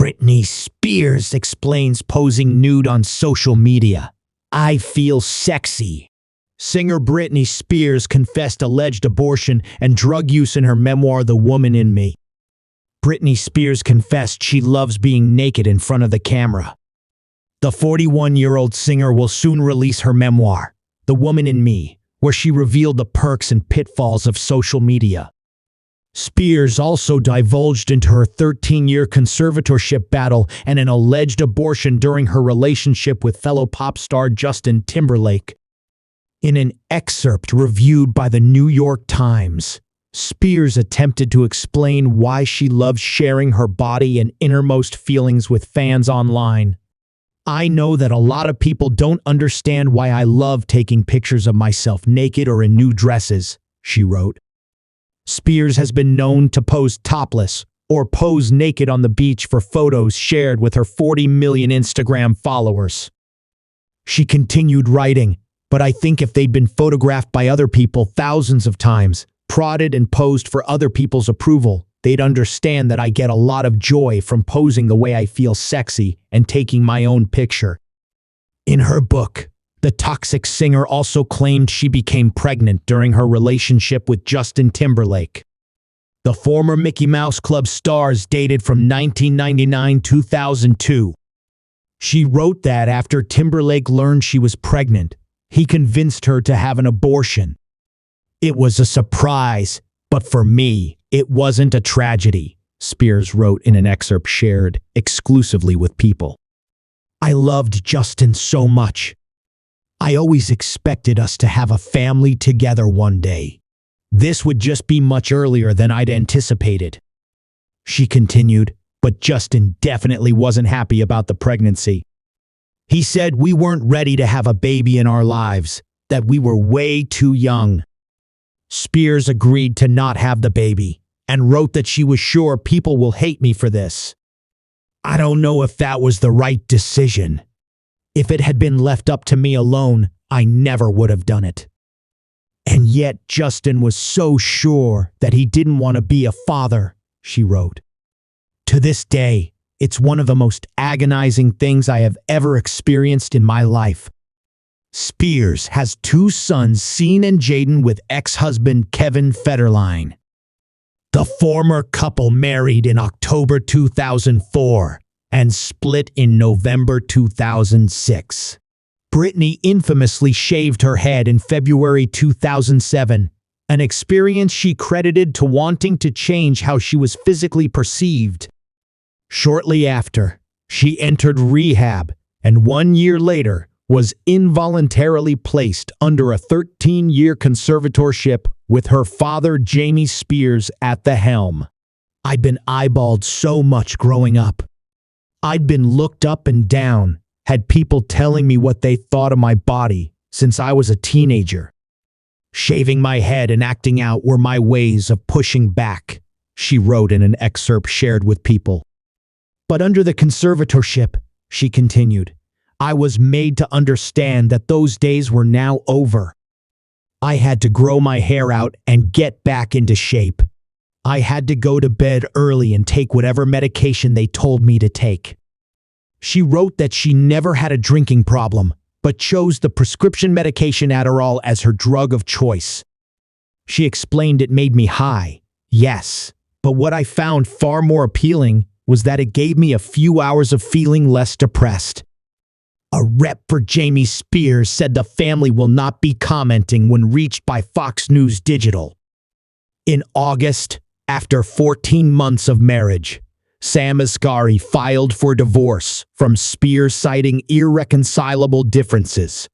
Britney Spears explains posing nude on social media. I feel sexy. Singer Britney Spears confessed alleged abortion and drug use in her memoir, The Woman in Me. Britney Spears confessed she loves being naked in front of the camera. The 41-year-old singer will soon release her memoir, The Woman in Me, where she revealed the perks and pitfalls of social media. Spears also divulged into her 13-year conservatorship battle and an alleged abortion during her relationship with fellow pop star Justin Timberlake. In an excerpt reviewed by the New York Times, Spears attempted to explain why she loves sharing her body and innermost feelings with fans online. I know that a lot of people don't understand why I love taking pictures of myself naked or in new dresses, she wrote. Spears has been known to pose topless or pose naked on the beach for photos shared with her 40 million Instagram followers. She continued writing, "But I think if they'd been photographed by other people thousands of times, prodded and posed for other people's approval, they'd understand that I get a lot of joy from posing the way I feel sexy and taking my own picture." In her book, the toxic singer also claimed she became pregnant during her relationship with Justin Timberlake. The former Mickey Mouse Club stars dated from 1999-2002. She wrote that after Timberlake learned she was pregnant, he convinced her to have an abortion. "It was a surprise, but for me, it wasn't a tragedy," Spears wrote in an excerpt shared exclusively with People. "I loved Justin so much. I always expected us to have a family together one day. This would just be much earlier than I'd anticipated." She continued, "But Justin definitely wasn't happy about the pregnancy. He said we weren't ready to have a baby in our lives, that we were way too young." Spears agreed to not have the baby and wrote that she was sure people will hate me for this. "I don't know if that was the right decision. If it had been left up to me alone, I never would have done it." "And yet Justin was so sure that he didn't want to be a father," she wrote. "To this day, it's one of the most agonizing things I have ever experienced in my life." Spears has two sons, Sean and Jaden, with ex-husband Kevin Federline. The former couple married in October 2004 and split in November 2006. Britney infamously shaved her head in February 2007, an experience she credited to wanting to change how she was physically perceived. Shortly after, she entered rehab and 1 year later was involuntarily placed under a 13-year conservatorship with her father Jamie Spears at the helm. "I'd been eyeballed so much growing up. I'd been looked up and down, had people telling me what they thought of my body since I was a teenager. Shaving my head and acting out were my ways of pushing back," she wrote in an excerpt shared with People. "But under the conservatorship," she continued, "I was made to understand that those days were now over. I had to grow my hair out and get back into shape. I had to go to bed early and take whatever medication they told me to take." She wrote that she never had a drinking problem, but chose the prescription medication Adderall as her drug of choice. She explained, "It made me high, yes, but what I found far more appealing was that it gave me a few hours of feeling less depressed." A rep for Jamie Spears said the family will not be commenting when reached by Fox News Digital. In August, after 14 months of marriage, Sam Asghari filed for divorce from Spears, citing irreconcilable differences.